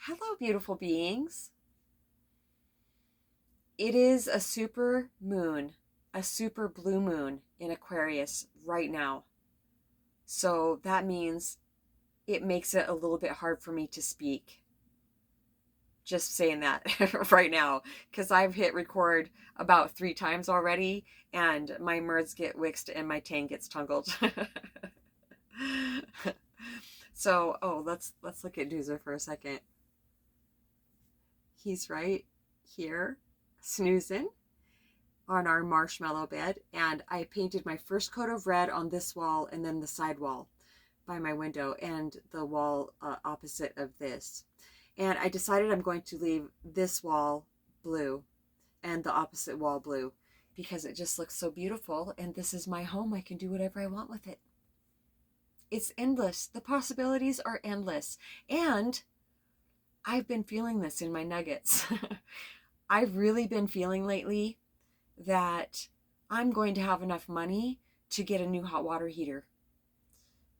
Hello, beautiful beings. It is a super moon, a super blue moon in Aquarius right now. So that means it makes it a little bit hard for me to speak. Just saying that right now, because I've hit record about 3 times already, and my words get mixed and my tongue gets tangled. So, let's look at Doozer for a second. He's right here, snoozing on our marshmallow bed, and I painted my first coat of red on this wall and then the side wall by my window and the wall opposite of this. And I decided I'm going to leave this wall blue and the opposite wall blue because it just looks so beautiful, and this is my home. I can do whatever I want with it. It's endless. The possibilities are endless. And I've been feeling this in my nuggets. I've really been feeling lately that I'm going to have enough money to get a new hot water heater.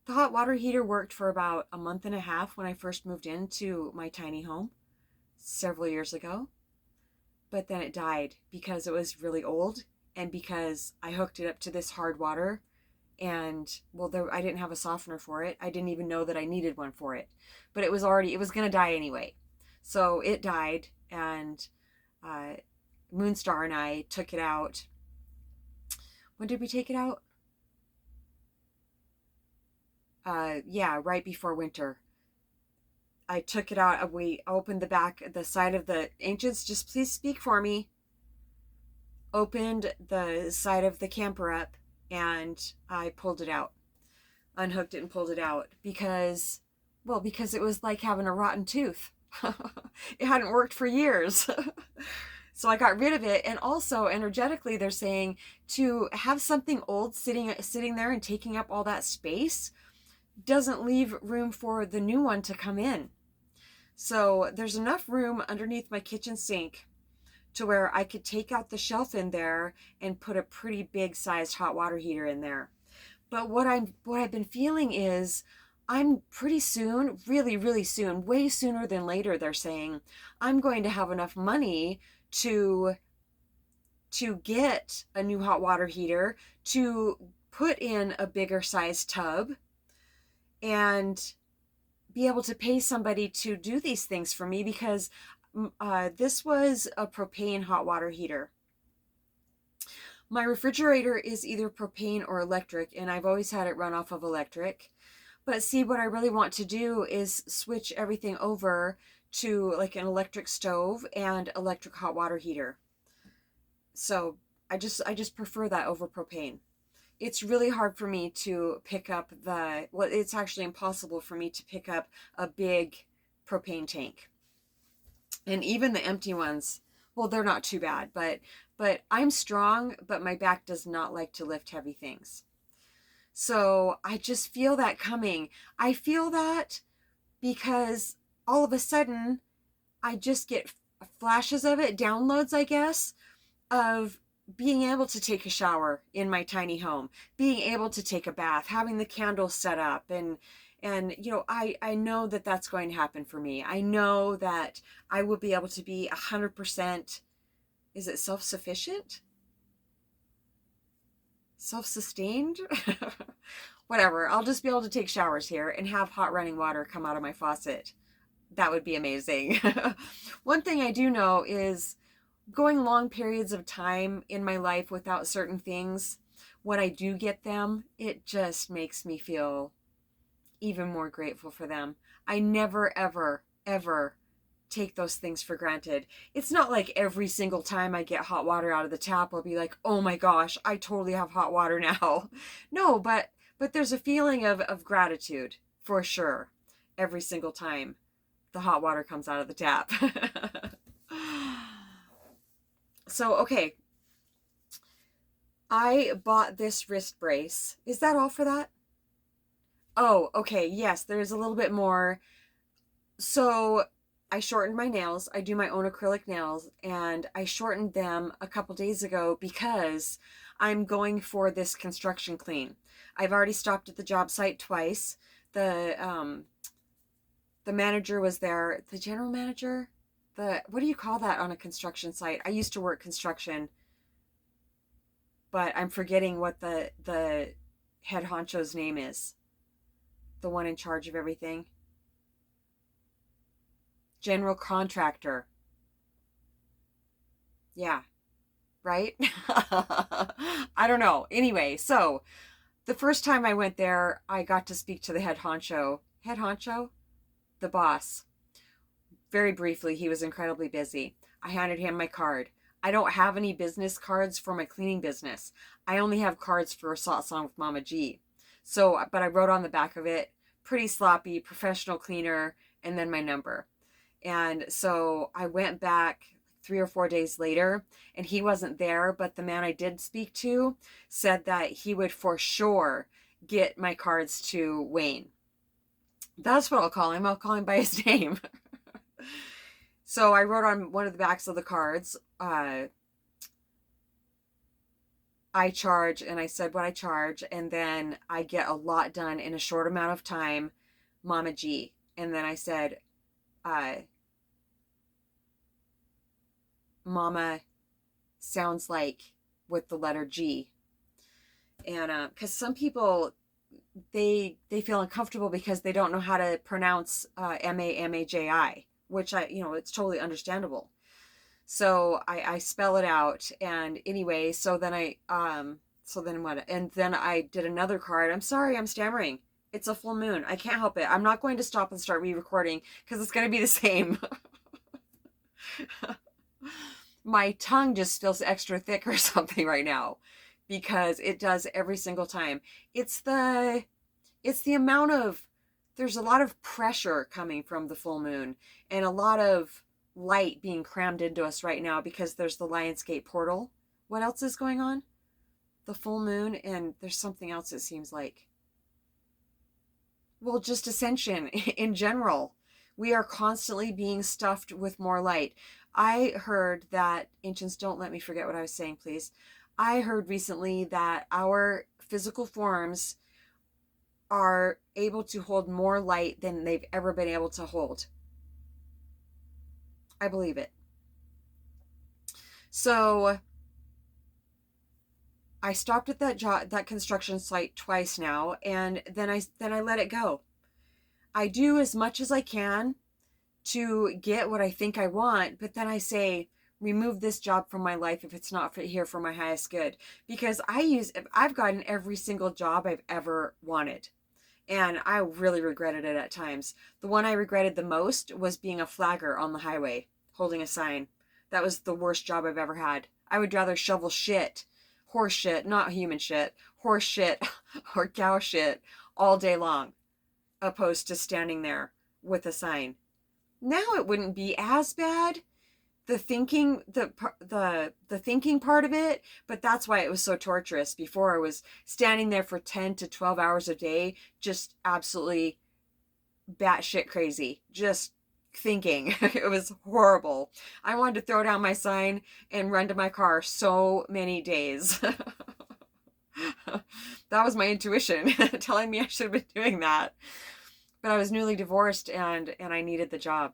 The hot water heater worked for about a month and a half when I first moved into my tiny home several years ago, but then it died because it was really old and because I hooked it up to this hard water, and I didn't have a softener for it. I didn't even know that I needed one for it, but it was going to die anyway. So it died, and uh, Moonstar and I took it out. When did we take it out? Yeah, right before winter. I took it out. We opened the side of the ancients. Just please speak for me. Opened the side of the camper up, and I pulled it out, unhooked it, and pulled it out because it was like having a rotten tooth. It hadn't worked for years. So I got rid of it. And also energetically, they're saying to have something old sitting there and taking up all that space doesn't leave room for the new one to come in. So there's enough room underneath my kitchen sink to where I could take out the shelf in there and put a pretty big sized hot water heater in there. But what I've been feeling is I'm pretty soon, really, really soon, way sooner than later, they're saying, I'm going to have enough money to get a new hot water heater, to put in a bigger size tub, and be able to pay somebody to do these things for me, because this was a propane hot water heater. My refrigerator is either propane or electric, and I've always had it run off of electric. But see, what I really want to do is switch everything over to like an electric stove and electric hot water heater. So I just prefer that over propane. It's really hard for me to pick up it's actually impossible for me to pick up a big propane tank. And even the empty ones, well, they're not too bad, but I'm strong, but my back does not like to lift heavy things. So I just feel that coming. I feel that because all of a sudden I just get flashes of it, downloads, I guess, of being able to take a shower in my tiny home, being able to take a bath, having the candles set up, and I know that that's going to happen for me. I know that I will be able to be 100%, is it self-sufficient? Self-sustained? Whatever. I'll just be able to take showers here and have hot running water come out of my faucet. That would be amazing. One thing I do know is going long periods of time in my life without certain things, when I do get them, it just makes me feel even more grateful for them. I never, ever, ever take those things for granted. It's not like every single time I get hot water out of the tap, I'll be like, oh my gosh, I totally have hot water now. No, but there's a feeling of gratitude for sure every single time the hot water comes out of the tap. So, okay, I bought this wrist brace. Is that all for that? Oh, okay, yes, there's a little bit more. So, I shortened my nails. I do my own acrylic nails, and I shortened them a couple days ago because I'm going for this construction clean. I've already stopped at the job site twice. The The manager was there. The general manager? What do you call that on a construction site? I used to work construction, but I'm forgetting what the head honcho's name is. The one in charge of everything. General contractor. Yeah, right? I don't know. Anyway, so the first time I went there, I got to speak to the head honcho. Head honcho? The boss. Very briefly, he was incredibly busy. I handed him my card. I don't have any business cards for my cleaning business. I only have cards for Satsang with Mamaji. So, but I wrote on the back of it, pretty sloppy, professional cleaner, and then my number. And so I went back 3 or 4 days later, and he wasn't there, but the man I did speak to said that he would for sure get my cards to Wayne. That's what I'll call him. I'll call him by his name. So I wrote on one of the backs of the cards, I charge, and I said what I charge, and then I get a lot done in a short amount of time, Mamaji. And then I said, Mama sounds like with the letter G. And because some people, they feel uncomfortable because they don't know how to pronounce Mamaji, which it's totally understandable. So I spell it out, and anyway, so then what? And then I did another card. I'm sorry, I'm stammering. It's a full moon. I can't help it. I'm not going to stop and start re-recording because it's going to be the same. My tongue just feels extra thick or something right now because it does every single time. It's the amount of, there's a lot of pressure coming from the full moon and a lot of light being crammed into us right now because there's the Lionsgate portal. What else is going on? The full moon, and there's something else it seems like. Well, just ascension in general. We are constantly being stuffed with more light. I heard that, ancients, don't let me forget what I was saying, please. I heard recently that our physical forms are able to hold more light than they've ever been able to hold. I believe it. So I stopped at that construction site twice now, and then I let it go. I do as much as I can to get what I think I want, but then I say, remove this job from my life if it's not here for my highest good. Because I've gotten every single job I've ever wanted. And I really regretted it at times. The one I regretted the most was being a flagger on the highway, holding a sign. That was the worst job I've ever had. I would rather shovel shit, horse shit, not human shit, horse shit or cow shit all day long, opposed to standing there with a sign. Now it wouldn't be as bad, the thinking part of it, but that's why it was so torturous. Before, I was standing there for 10 to 12 hours a day, just absolutely batshit crazy, just thinking. It was horrible. I wanted to throw down my sign and run to my car so many days. That was my intuition telling me I should have been doing that. But I was newly divorced and I needed the job.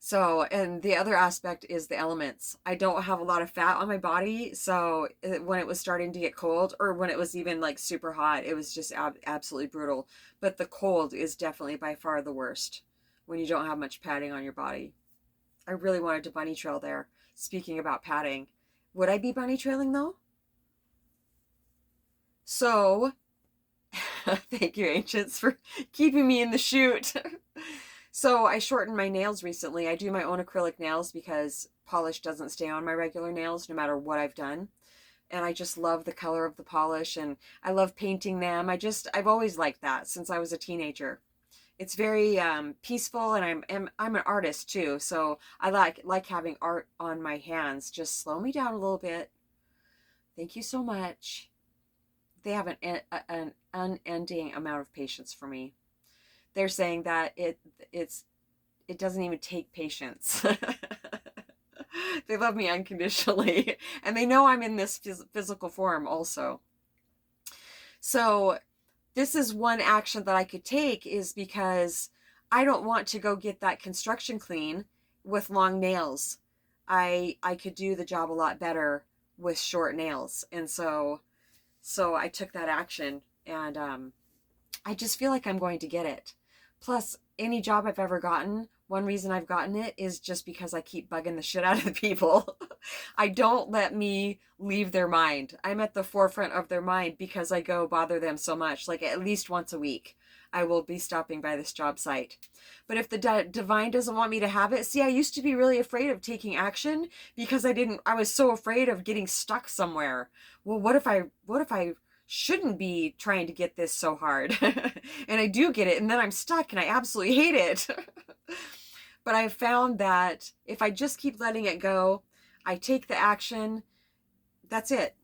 So, and the other aspect is the elements. I don't have a lot of fat on my body, so when it was starting to get cold, or when it was even like super hot, it was just absolutely brutal. But the cold is definitely by far the worst when you don't have much padding on your body. I really wanted to bunny trail there. Speaking about padding, would I be bunny trailing though? So, thank you, ancients, for keeping me in the chute. So I shortened my nails recently. I do my own acrylic nails because polish doesn't stay on my regular nails no matter what I've done. And I just love the color of the polish, and I love painting them. I've always liked that since I was a teenager. It's very peaceful, and I'm an artist too. So I like having art on my hands. Just slow me down a little bit. Thank you so much. They have an unending amount of patience for me. They're saying that it doesn't even take patience. They love me unconditionally, and they know I'm in this physical form also. So this is one action that I could take, is because I don't want to go get that construction clean with long nails. I could do the job a lot better with short nails. And so I took that action, and I just feel like I'm going to get it. Plus, any job I've ever gotten, one reason I've gotten it is just because I keep bugging the shit out of the people. I don't let me leave their mind. I'm at the forefront of their mind because I go bother them so much. Like at least once a week, I will be stopping by this job site. But if the divine doesn't want me to have it, see, I used to be really afraid of taking action because I was so afraid of getting stuck somewhere. Well, what if I shouldn't be trying to get this so hard? And I do get it, and then I'm stuck and I absolutely hate it. But I've found that if I just keep letting it go, I take the action, that's it.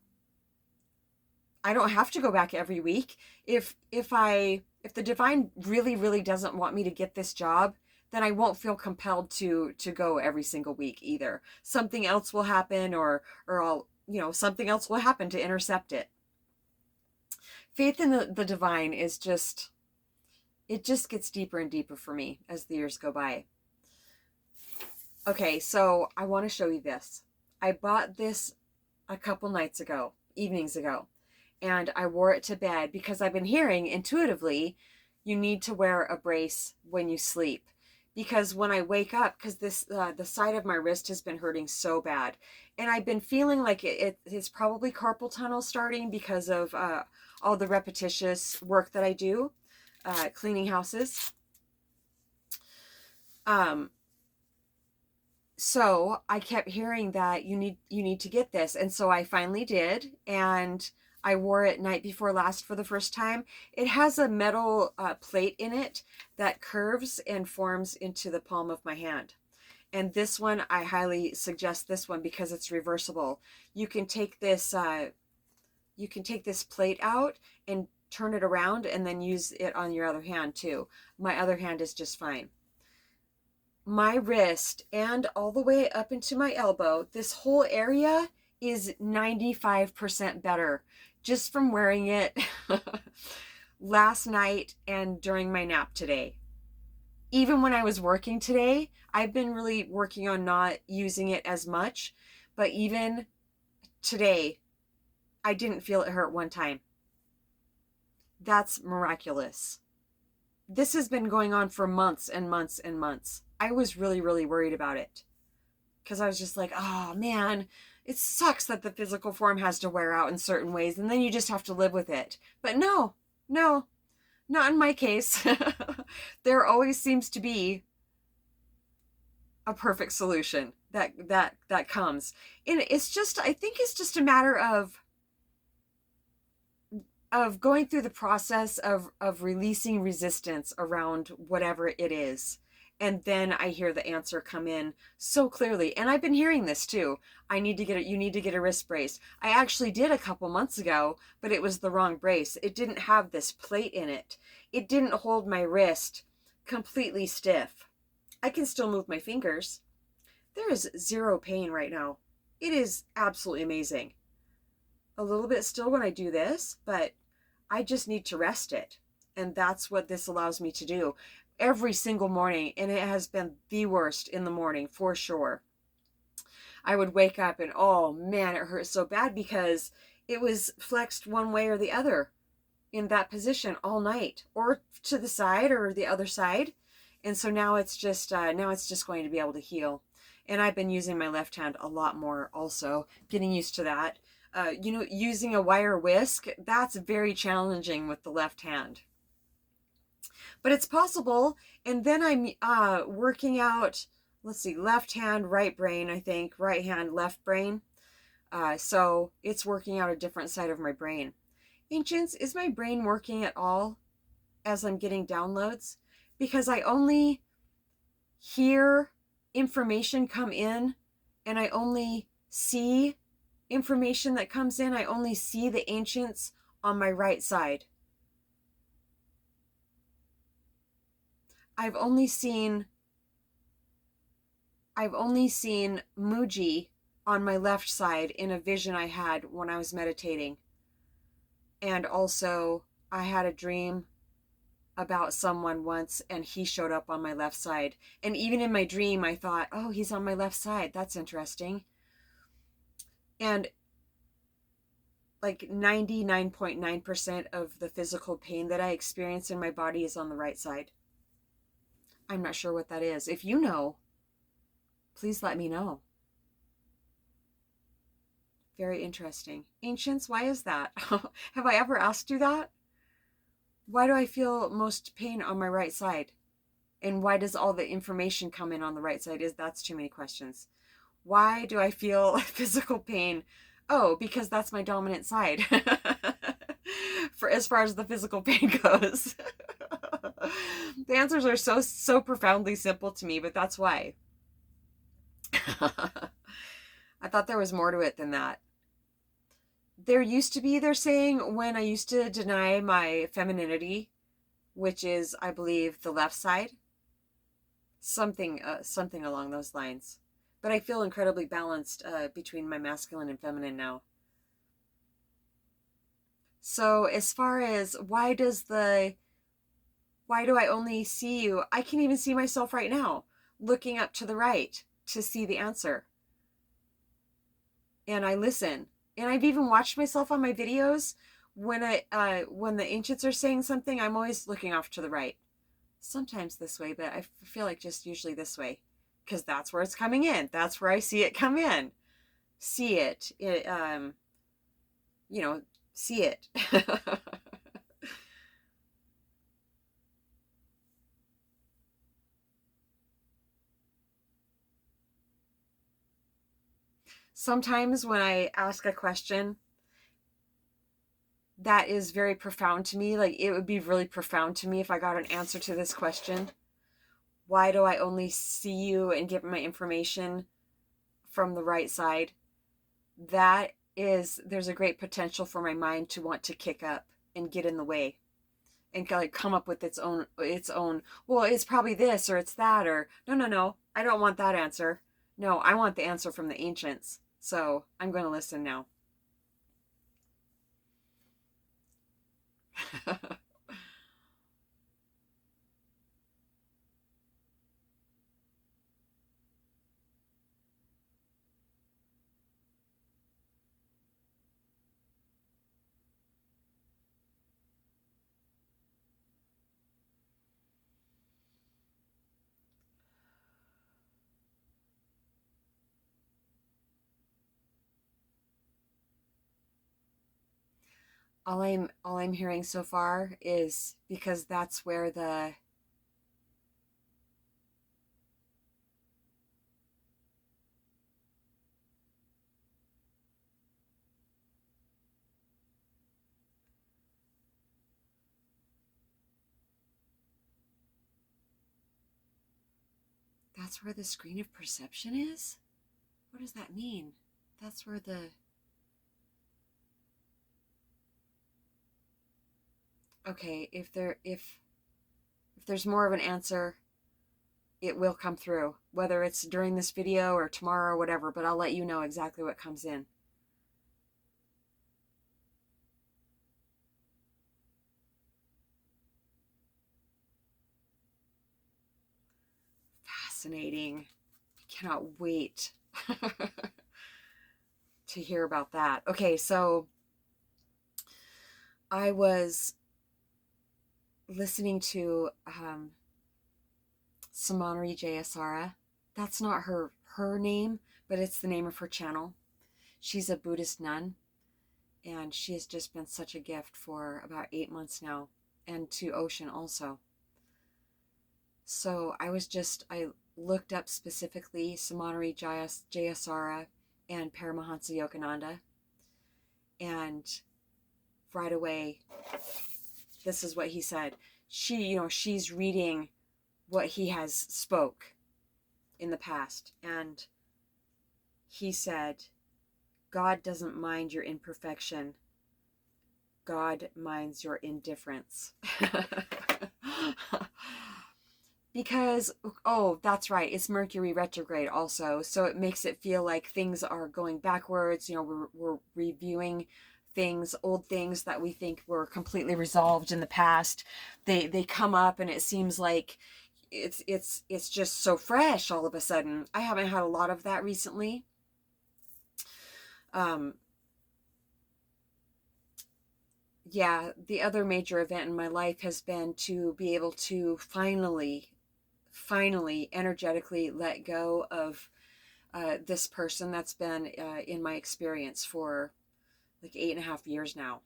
I don't have to go back every week. If the divine really, really doesn't want me to get this job, then I won't feel compelled to go every single week either. Something else will happen, or I'll, something else will happen to intercept it. Faith in the divine is just, it just gets deeper and deeper for me as the years go by. Okay, so I want to show you this. I bought this a couple evenings ago, and I wore it to bed because I've been hearing intuitively you need to wear a brace when you sleep. Because when I wake up, because the side of my wrist has been hurting so bad, and I've been feeling like it's probably carpal tunnel starting because of all the repetitious work that I do, cleaning houses. So I kept hearing that you need to get this, and so I finally did, and I wore it night before last for the first time. It has a metal plate in it that curves and forms into the palm of my hand. And this one, I highly suggest this one because it's reversible. You can take this plate out and turn it around and then use it on your other hand too. My other hand is just fine. My wrist and all the way up into my elbow, this whole area is 95% better just from wearing it last night and during my nap today. Even when I was working today, I've been really working on not using it as much, but even today, I didn't feel it hurt one time. That's miraculous. This has been going on for months and months and months. I was really, really worried about it because I was just like, oh man, it sucks that the physical form has to wear out in certain ways, and then you just have to live with it. But no, not in my case. There always seems to be a perfect solution that comes. And it's just, I think it's just a matter of going through the process of releasing resistance around whatever it is. And then I hear the answer come in so clearly. And I've been hearing this too. You need to get a wrist brace. I actually did a couple months ago, but it was the wrong brace. It didn't have this plate in it. It didn't hold my wrist completely stiff. I can still move my fingers. There is zero pain right now. It is absolutely amazing. A little bit still when I do this, but I just need to rest it. And that's what this allows me to do every single morning. And it has been the worst in the morning for sure. I would wake up and, oh man, it hurt so bad because it was flexed one way or the other in that position all night, or to the side or the other side. And so now it's just going to be able to heal. And I've been using my left hand a lot more also, getting used to that. Using a wire whisk, that's very challenging with the left hand. But it's possible. And then I'm working out, let's see, left hand, right brain, I think. Right hand, left brain. So it's working out a different side of my brain. Ancients, is my brain working at all as I'm getting downloads? Because I only hear information come in, and I only see information that comes in. I only see the ancients on my right side. I've only seen Muji on my left side in a vision I had when I was meditating. And also I had a dream about someone once and he showed up on my left side. And even in my dream, I thought, oh, he's on my left side. That's interesting. And like 99.9% of the physical pain that I experience in my body is on the right side. I'm not sure what that is. If you know, please let me know. Very interesting. Ancients, why is that? Have I ever asked you that? Why do I feel most pain on my right side? And why does all the information come in on the right side? That's too many questions. Why do I feel physical pain? Oh, because that's my dominant side. For as far as the physical pain goes. The answers are so profoundly simple to me, but that's why. I thought there was more to it than that. There used to be, they're saying, when I used to deny my femininity, which is, I believe, the left side, something along those lines. But I feel incredibly balanced between my masculine and feminine now. So as far as why do I only see you? I can even see myself right now, looking up to the right to see the answer. And I listen. And I've even watched myself on my videos when when the ancients are saying something, I'm always looking off to the right. Sometimes this way, but I feel like just usually this way, because that's where it's coming in. That's where I see it come in. See it. See it. Sometimes when I ask a question that is very profound to me, like it would be really profound to me if I got an answer to this question. Why do I only see you and get my information from the right side? There's a great potential for my mind to want to kick up and get in the way and like come up with its own, well, it's probably this or it's that, or no, I don't want that answer. No, I want the answer from the ancients. So I'm going to listen now. All I'm hearing so far is because that's where the screen of perception is. What does that mean? That's where the okay, if there's more of an answer, it will come through, whether it's during this video or tomorrow or whatever, but I'll let you know exactly what comes in. Fascinating. I cannot wait to hear about that. Okay, so I was listening to Samanari Jayasara. That's not her name, but it's the name of her channel. She's a Buddhist nun, and she has just been such a gift for about 8 months now, and to Ocean also. So I looked up specifically Samanari Jayasara and Paramahansa Yogananda, and right away, this is what he said. She's reading what he has spoke in the past, and he said, God doesn't mind your imperfection. God minds your indifference. Because, oh, that's right, it's Mercury retrograde also, so it makes it feel like things are going backwards. We're reviewing things, old things that we think were completely resolved in the past, they come up, and it seems like it's just so fresh all of a sudden. I haven't had a lot of that recently. Yeah, the other major event in my life has been to be able to finally energetically let go of this person that's been in my experience for like 8.5 years now.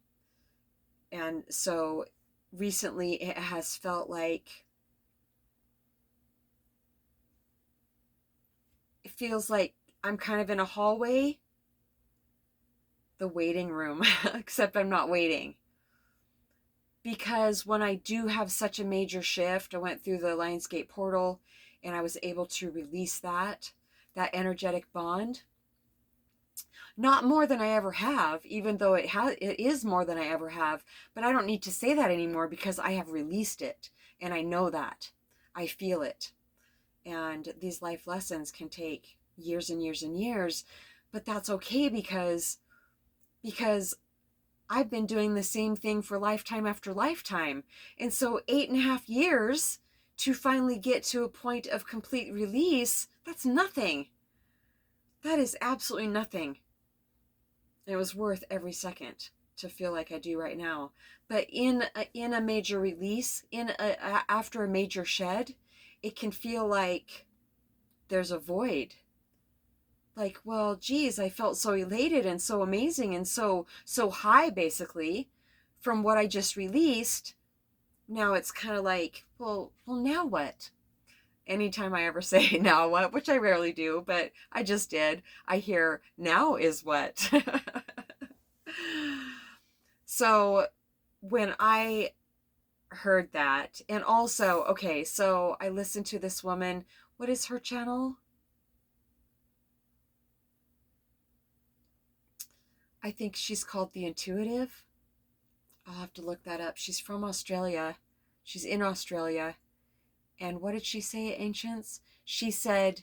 And so recently it has felt like, it feels like I'm kind of in a hallway, the waiting room, except I'm not waiting. Because when I do have such a major shift, I went through the Lionsgate portal and I was able to release that energetic bond. Not more than I ever have, even though it is more than I ever have, but I don't need to say that anymore because I have released it, and I know that. I feel it. And these life lessons can take years and years and years, but that's okay because I've been doing the same thing for lifetime after lifetime. And so 8.5 years to finally get to a point of complete release, that's nothing. That is absolutely nothing. And it was worth every second to feel like I do right now. But in a major release, after a major shed, it can feel like there's a void. Like, well, geez, I felt so elated and so amazing and so high, basically, from what I just released. Now it's kind of like, well, now what? Anytime I ever say now what, which I rarely do, but I just did, I hear now is what. So when I heard that, and also, okay, so I listened to this woman. What is her channel? I think she's called The Intuitive. I'll have to look that up. She's from Australia. She's in Australia. And what did she say, Ancients? She said,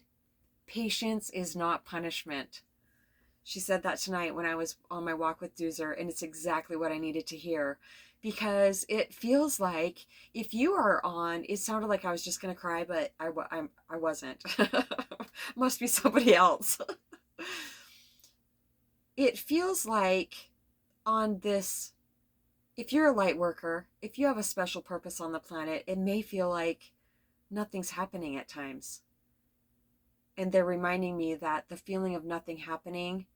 patience is not punishment. She said that tonight when I was on my walk with Doozer, and it's exactly what I needed to hear. Because it feels like if you are on, it sounded like I was just going to cry, but I wasn't. Must be somebody else. It feels like on this, if you're a light worker, if you have a special purpose on the planet, it may feel like nothing's happening at times. And they're reminding me that the feeling of nothing happening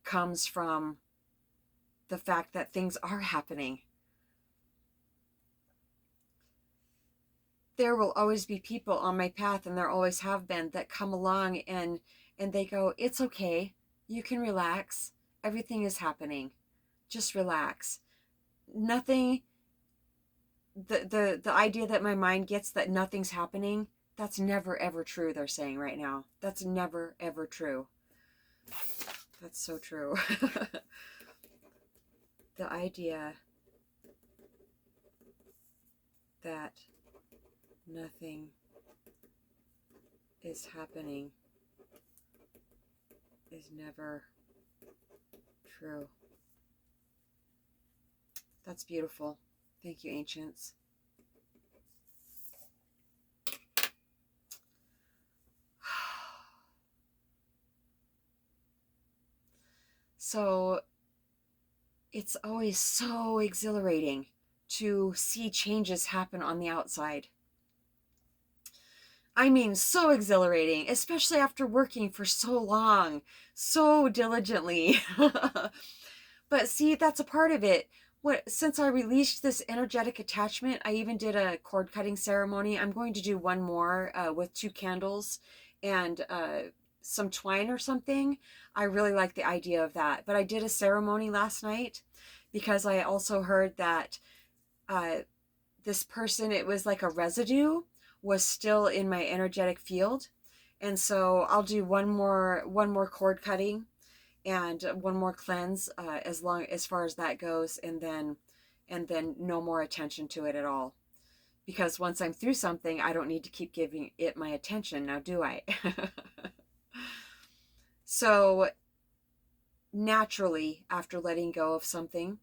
comes from the fact that things are happening. There will always be people on my path, and there always have been, that come along and they go, it's okay, you can relax, everything is happening, just relax. Nothing, the idea that my mind gets that nothing's happening, that's never ever true, they're saying right now. That's never ever true. That's so true. The idea that nothing is happening is never true. That's beautiful. Thank you, Ancients. So it's always so exhilarating to see changes happen on the outside. I mean, so exhilarating, especially after working for so long, so diligently. But see, that's a part of it. Since I released this energetic attachment, I even did a cord cutting ceremony. I'm going to do one more with 2 candles and some twine or something. I really like the idea of that. But I did a ceremony last night because I also heard that this person, it was like a residue, was still in my energetic field. And so I'll do one more cord cutting and one more cleanse as far as that goes, and then no more attention to it at all. Because once I'm through something, I don't need to keep giving it my attention, now do I? So naturally, after letting go of something,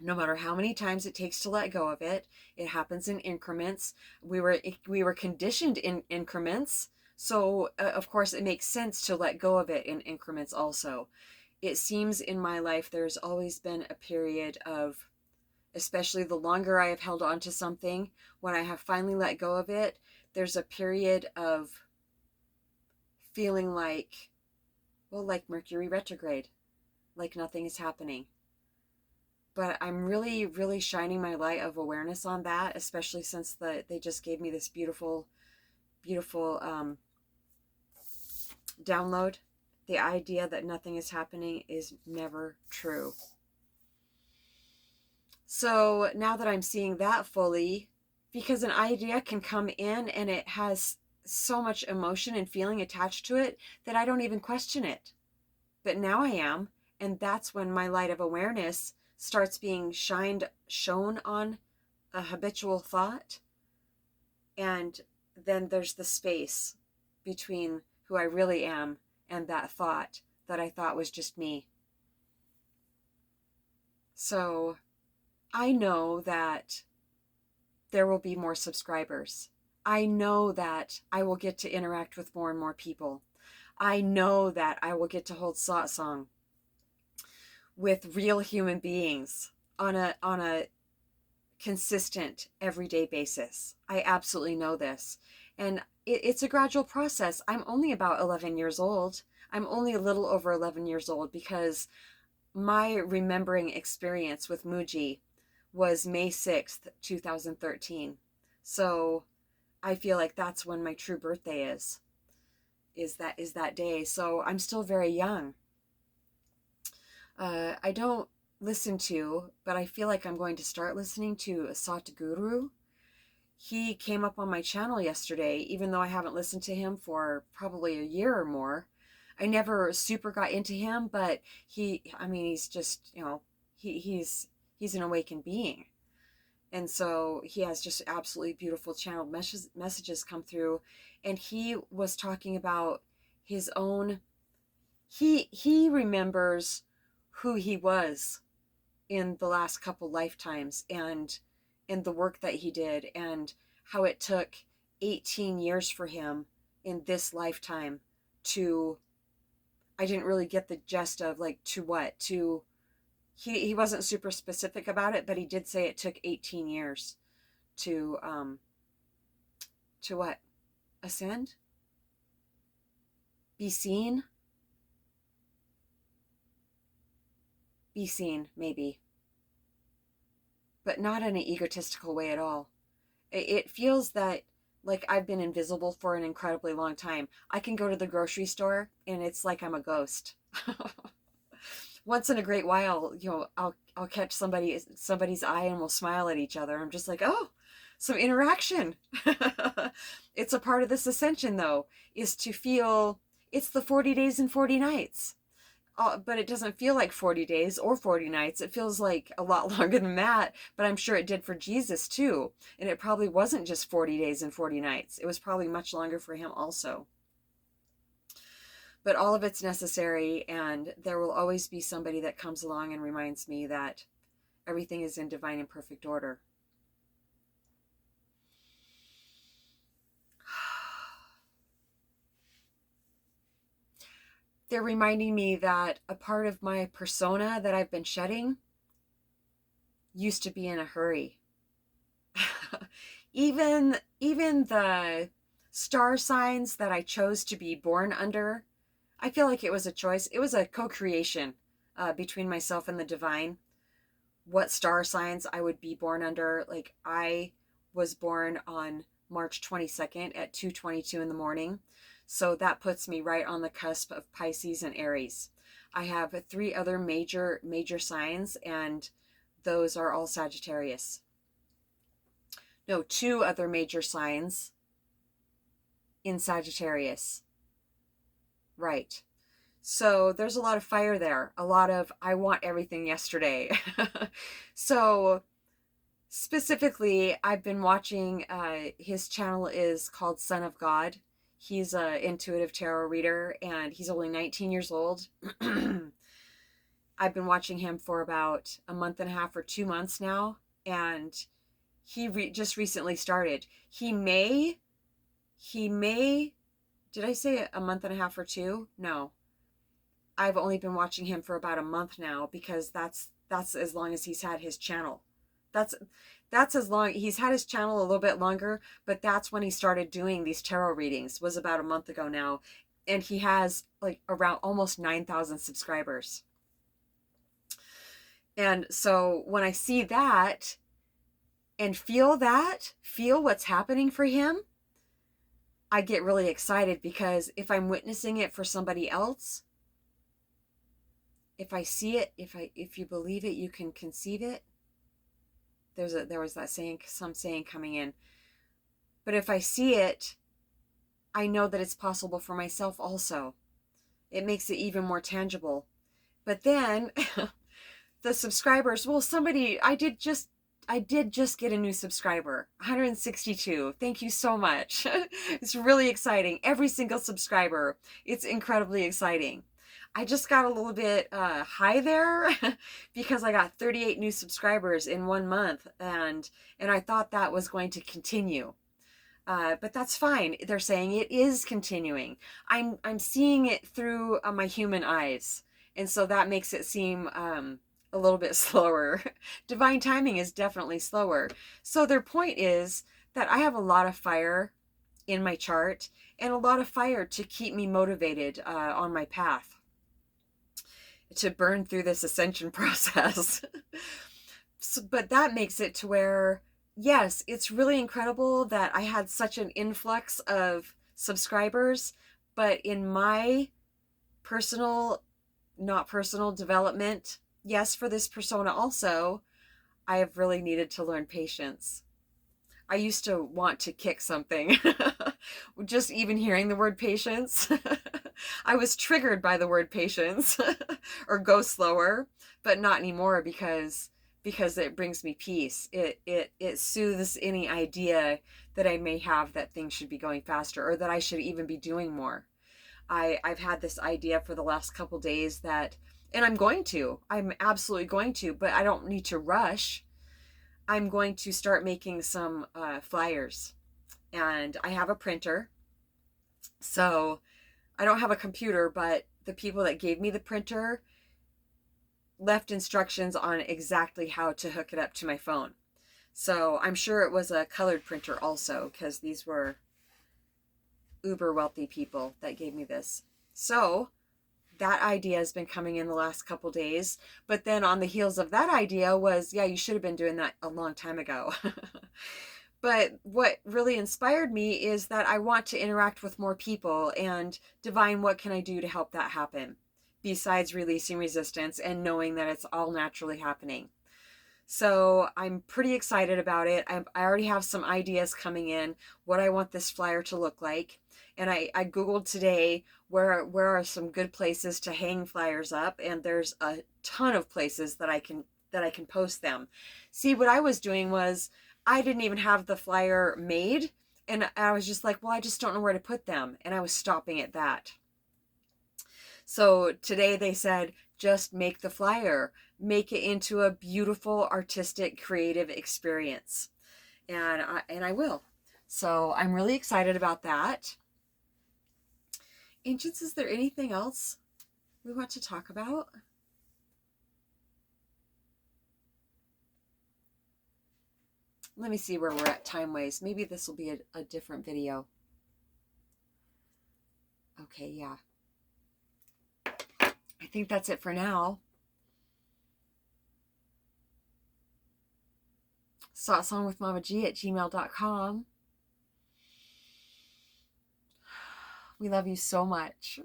no matter how many times it takes to let go of it, it happens in increments. We were conditioned in increments, so of course it makes sense to let go of it in increments also. It seems in my life there's always been a period of, especially the longer I have held on to something, when I have finally let go of it, there's a period of feeling like, well, like Mercury retrograde, like nothing is happening. But I'm really, really shining my light of awareness on that, especially since they just gave me this beautiful, beautiful download. The idea that nothing is happening is never true. So now that I'm seeing that fully, because an idea can come in and it has so much emotion and feeling attached to it that I don't even question it. But now I am, and that's when my light of awareness starts being shown on a habitual thought. And then there's the space between who I really am and that thought that I thought was just me. So I know that there will be more subscribers. I know that I will get to interact with more and more people. I know that I will get to hold satsang with real human beings on a consistent everyday basis. I absolutely know this. And it's a gradual process. I'm only about 11 years old. I'm only a little over 11 years old because my remembering experience with Muji was May 6th, 2013. So I feel like that's when my true birthday is that day. So I'm still very young. I don't listen to, but I feel like I'm going to start listening to Satguru. He came up on my channel yesterday, even though I haven't listened to him for probably a year or more. I never super got into him, but he's just, he's an awakened being. And so he has just absolutely beautiful channeled messages come through. And he was talking about his own, he remembers who he was in the last couple lifetimes and the work that he did and how it took 18 years for him in this lifetime to, I didn't really get the gist of like to what, to, he wasn't super specific about it, but he did say it took 18 years to what? Ascend? Be seen? Be seen, maybe. But not in an egotistical way at all. It feels that like I've been invisible for an incredibly long time. I can go to the grocery store and it's like I'm a ghost. Once in a great while, I'll catch somebody's eye and we'll smile at each other. I'm just like, oh, some interaction. It's a part of this ascension, though, is to feel it's the 40 days and 40 nights. But it doesn't feel like 40 days or 40 nights. It feels like a lot longer than that, but I'm sure it did for Jesus too. And it probably wasn't just 40 days and 40 nights. It was probably much longer for him also. But all of it's necessary, and there will always be somebody that comes along and reminds me that everything is in divine and perfect order. They're reminding me that a part of my persona that I've been shedding used to be in a hurry. Even the star signs that I chose to be born under, I feel like it was a choice. It was a co-creation between myself and the divine. What star signs I would be born under. Like I was born on March 22nd at 2:22 in the morning. So that puts me right on the cusp of Pisces and Aries. I have 3 other major signs, and those are all Sagittarius. No, 2 other major signs in Sagittarius. Right. So there's a lot of fire there. A lot of, I want everything yesterday. So specifically, I've been watching, his channel is called Son of God. He's an intuitive tarot reader, and he's only 19 years old. I've been watching him for about a month and a half or 2 months now, and he just recently started. He may, did I say a month and a half or two? No. I've only been watching him for about a month now, because that's as long as he's had his channel. That's that's as long he's had his channel a little bit longer, but that's when he started doing these tarot readings, was about a month ago now, and he has like around almost 9,000 subscribers. And so when I see that and feel what's happening for him, I get really excited, because if I'm witnessing it for somebody else, if I see it, if you believe it, you can conceive it. There was that saying, some saying coming in. But if I see it, I know that it's possible for myself also. It makes it even more tangible. But then the subscribers, well, I did just get a new subscriber, 162. Thank you so much. It's really exciting. Every single subscriber. It's incredibly exciting. I just got a little bit high there because I got 38 new subscribers in 1 month, and I thought that was going to continue. But that's fine. They're saying it is continuing. I'm seeing it through my human eyes, and so that makes it seem a little bit slower. Divine timing is definitely slower. So their point is that I have a lot of fire in my chart, and a lot of fire to keep me motivated on my path, to burn through this ascension process. But that makes it to where, yes, it's really incredible that I had such an influx of subscribers, but in my personal, not personal development, yes, for this persona also, I have really needed to learn patience. I used to want to kick something. Just even hearing the word patience. I was triggered by the word patience or go slower, but not anymore, because it brings me peace. It soothes any idea that I may have that things should be going faster, or that I should even be doing more. I've had this idea for the last couple days that, and I'm absolutely going to, but I don't need to rush. I'm going to start making some flyers, and I have a printer. So I don't have a computer, but the people that gave me the printer left instructions on exactly how to hook it up to my phone. So I'm sure it was a colored printer also, because these were uber wealthy people that gave me this. So that idea has been coming in the last couple days. But then on the heels of that idea was, yeah, you should have been doing that a long time ago. But what really inspired me is that I want to interact with more people, and divine, what can I do to help that happen? Besides releasing resistance and knowing that it's all naturally happening. So I'm pretty excited about it. I already have some ideas coming in, what I want this flyer to look like. And I Googled today where are some good places to hang flyers up, and there's a ton of places that I can post them. See, what I was doing was, I didn't even have the flyer made, and I was just like, well, I just don't know where to put them, and I was stopping at that. So today they said, just make the flyer, make it into a beautiful, artistic, creative experience. And I will. So I'm really excited about that. Ancients, is there anything else we want to talk about? Let me see where we're at time-wise. Maybe this will be a different video. Okay, yeah. I think that's it for now. satsangwithmamaji@gmail.com. We love you so much.